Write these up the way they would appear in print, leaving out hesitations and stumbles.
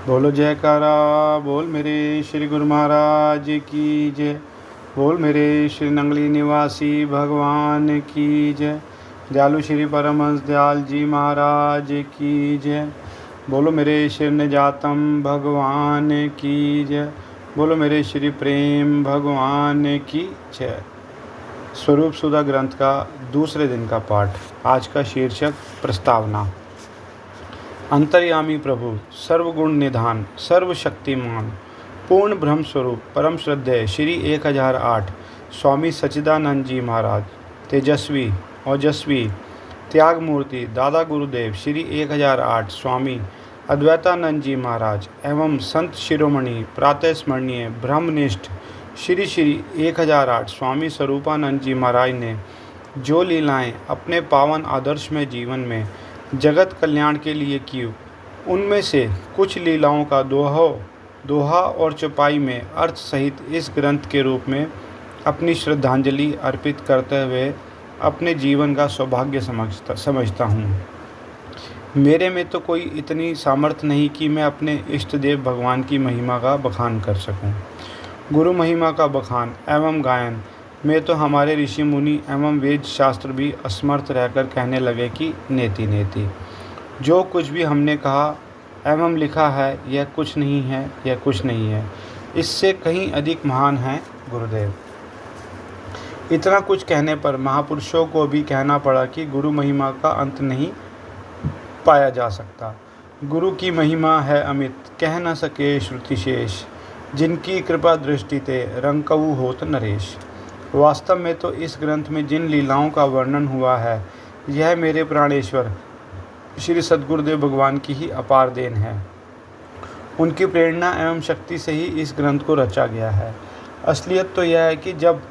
बोलो जयकारा, बोल मेरे श्री गुरु महाराज की जय। बोल मेरे श्री नंगली निवासी भगवान की जय। दयालु श्री परमहंस दयाल जी महाराज की जय। बोलो मेरे श्री निजातम भगवान की जय। बोलो मेरे श्री प्रेम भगवान की जय। स्वरूप सुधा ग्रंथ का दूसरे दिन का पाठ। आज का शीर्षक प्रस्तावना। अंतर्यामी प्रभु, सर्वगुण निधान, सर्वशक्तिमान, पूर्ण ब्रह्म स्वरूप, परम श्रद्धेय श्री 1008 स्वामी सच्चिदानंद जी महाराज, तेजस्वी ओजस्वी त्याग मूर्ति दादा गुरुदेव श्री 1008 स्वामी अद्वैतानंद जी महाराज एवं संत शिरोमणि प्रातः स्मरणीय ब्रह्मनिष्ठ श्री श्री 1008 स्वामी स्वरूपानंद जी महाराज ने जो लीलाएं अपने पावन आदर्श में जीवन में जगत कल्याण के लिए की, उनमें से कुछ लीलाओं का दोहा और चौपाई में अर्थ सहित इस ग्रंथ के रूप में अपनी श्रद्धांजलि अर्पित करते हुए अपने जीवन का सौभाग्य समझता हूँ। मेरे में तो कोई इतनी सामर्थ्य नहीं कि मैं अपने इष्ट देव भगवान की महिमा का बखान कर सकूं। गुरु महिमा का बखान एवं गायन में तो हमारे ऋषि मुनि एवं वेद शास्त्र भी असमर्थ रहकर कहने लगे कि नेति नेति। जो कुछ भी हमने कहा एवं लिखा है यह कुछ नहीं है, यह कुछ नहीं है, इससे कहीं अधिक महान है गुरुदेव। इतना कुछ कहने पर महापुरुषों को भी कहना पड़ा कि गुरु महिमा का अंत नहीं पाया जा सकता। गुरु की महिमा है अमित, कह न सके श्रुति शेष, जिनकी कृपा दृष्टि ते रंकऊ होत नरेश। वास्तव में तो इस ग्रंथ में जिन लीलाओं का वर्णन हुआ है, यह मेरे प्राणेश्वर श्री सद्गुरुदेव भगवान की ही अपार देन है। उनकी प्रेरणा एवं शक्ति से ही इस ग्रंथ को रचा गया है। असलियत तो यह है कि जब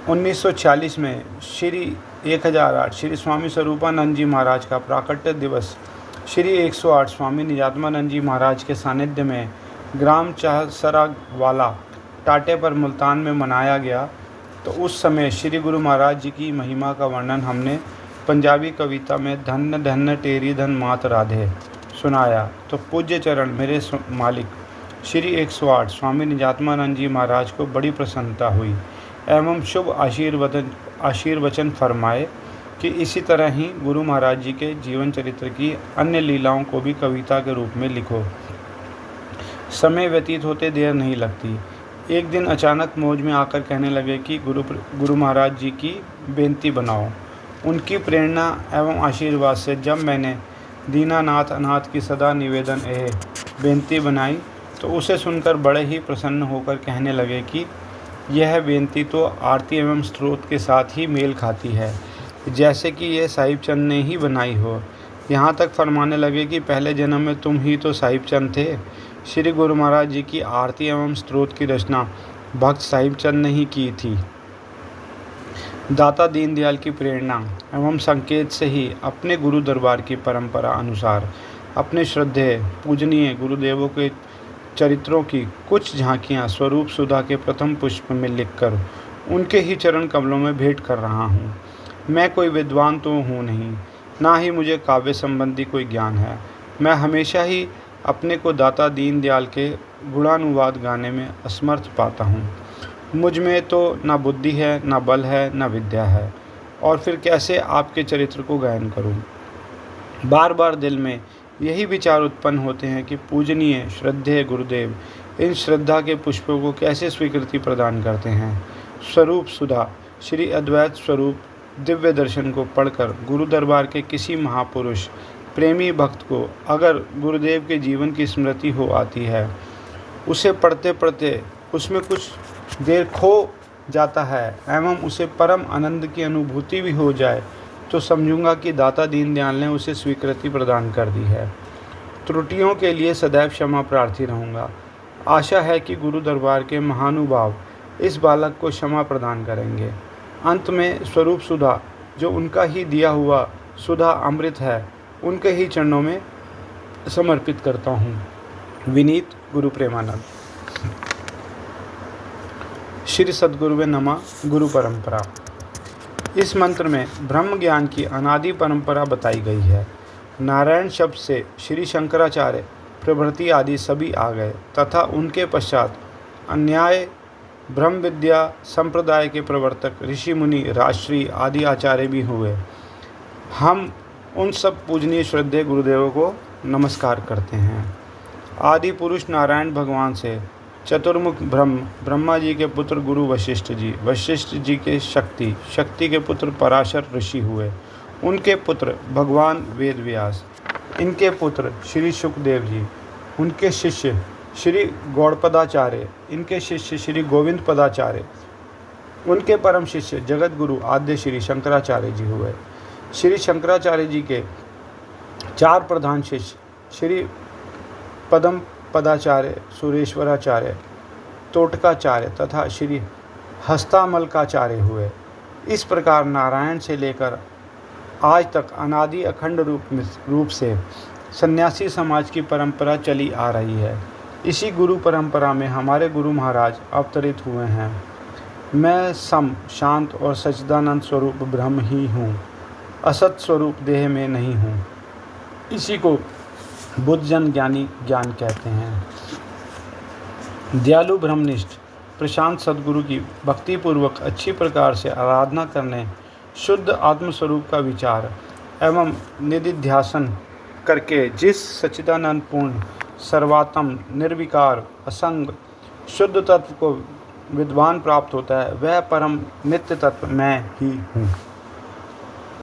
1946 में श्री 1008 श्री स्वामी स्वरूपानंद जी महाराज का प्राकट्य दिवस श्री 108 स्वामी निजात्मानंद जी महाराज के सानिध्य में ग्राम चाहसरा वाला टाटे पर मुल्तान में मनाया गया, तो उस समय श्री गुरु महाराज जी की महिमा का वर्णन हमने पंजाबी कविता में धन्य धन्य टेरी धन मात राधे सुनाया। तो पूज्य चरण मेरे मालिक श्री 108 स्वामी निजात्मानंद जी महाराज को बड़ी प्रसन्नता हुई एवं शुभ आशीर्वचन फरमाए कि इसी तरह ही गुरु महाराज जी के जीवन चरित्र की अन्य लीलाओं को भी कविता के रूप में लिखो। समय व्यतीत होते देर नहीं लगती। एक दिन अचानक मौज में आकर कहने लगे कि गुरु महाराज जी की बेनती बनाओ। उनकी प्रेरणा एवं आशीर्वाद से जब मैंने दीनानाथ अनाथ की सदा निवेदन बेनती बनाई, तो उसे सुनकर बड़े ही प्रसन्न होकर कहने लगे कि यह बेनती तो आरती एवं स्तोत्र के साथ ही मेल खाती है, जैसे कि यह साहिब चंद ने ही बनाई हो। यहाँ तक फरमाने लगे कि पहले जन्म में तुम ही तो साहिब चंद थे। श्री गुरु महाराज जी की आरती एवं स्तोत्र की रचना भक्त साहिब चंद ने ही की थी। दाता दीनदयाल की प्रेरणा एवं संकेत से ही अपने गुरु दरबार की परंपरा अनुसार अपने श्रद्धेय पूजनीय गुरुदेवों के चरित्रों की कुछ झांकियां स्वरूप सुधा के प्रथम पुष्प में लिखकर उनके ही चरण कमलों में भेंट कर रहा हूँ। मैं कोई विद्वान तो हूँ नहीं, ना ही मुझे काव्य संबंधी कोई ज्ञान है। मैं हमेशा ही अपने को दाता दीनदयाल के गुणानुवाद गाने में असमर्थ पाता हूँ। मुझ में तो ना बुद्धि है, ना बल है, ना विद्या है, और फिर कैसे आपके चरित्र को गायन करूँ। बार बार दिल में यही विचार उत्पन्न होते हैं कि पूजनीय श्रद्धेय गुरुदेव इन श्रद्धा के पुष्पों को कैसे स्वीकृति प्रदान करते हैं। स्वरूप सुधा श्री अद्वैत स्वरूप दिव्य दर्शन को पढ़कर गुरु दरबार के किसी महापुरुष प्रेमी भक्त को अगर गुरुदेव के जीवन की स्मृति हो आती है, उसे पढ़ते पढ़ते उसमें कुछ देर खो जाता है एवं उसे परम आनंद की अनुभूति भी हो जाए, तो समझूंगा कि दाता दीनदयाल ने उसे स्वीकृति प्रदान कर दी है। त्रुटियों के लिए सदैव क्षमा प्रार्थी रहूँगा। आशा है कि गुरु दरबार के महानुभाव इस बालक को क्षमा प्रदान करेंगे। अंत में स्वरूप सुधा जो उनका ही दिया हुआ सुधा अमृत है, उनके ही चरणों में समर्पित करता हूँ। विनीत गुरु प्रेमानंद। श्री सद्गुरुवे नमः। गुरु परंपरा। इस मंत्र में ब्रह्म ज्ञान की अनादि परंपरा बताई गई है। नारायण शब्द से श्री शंकराचार्य प्रभृति आदि सभी आ गए तथा उनके पश्चात अन्याय ब्रह्म विद्या संप्रदाय के प्रवर्तक ऋषि मुनि राजश्री आदि आचार्य भी हुए। हम उन सब पूजनीय श्रद्धेय गुरुदेवों को नमस्कार करते हैं। आदि पुरुष नारायण भगवान से चतुर्मुख ब्रह्मा जी के पुत्र गुरु वशिष्ठ जी के शक्ति के पुत्र पराशर ऋषि हुए। उनके पुत्र भगवान वेद व्यास, इनके पुत्र श्री सुखदेव जी, उनके शिष्य श्री गौड़पदाचार्य, इनके शिष्य श्री गोविंद पदाचार्य, उनके परम शिष्य जगत गुरु आद्य श्री शंकराचार्य जी हुए। श्री शंकराचार्य जी के 4 प्रधान शिष्य श्री पदम पदाचार्य, सुरेश्वराचार्य, तोटकाचार्य तथा श्री हस्तामलकाचार्य हुए। इस प्रकार नारायण से लेकर आज तक अनादि अखंड रूप से सन्यासी समाज की परंपरा चली आ रही है। इसी गुरु परंपरा में हमारे गुरु महाराज अवतरित हुए हैं। मैं सम, शांत और सच्चिदानंद स्वरूप ब्रह्म ही हूँ, असत स्वरूप देह में नहीं हूँ। इसी को बुद्धजन ज्ञानी ज्ञान कहते हैं। दयालु ब्रह्मनिष्ठ प्रशांत सद्गुरु की भक्तिपूर्वक अच्छी प्रकार से आराधना करने, शुद्ध आत्मस्वरूप का विचार एवं निधिध्यासन करके जिस सच्चिदानंद पूर्ण सर्वात्म निर्विकार असंग शुद्ध तत्व को विद्वान प्राप्त होता है, वह परम नित्य तत्व मैं ही हूँ।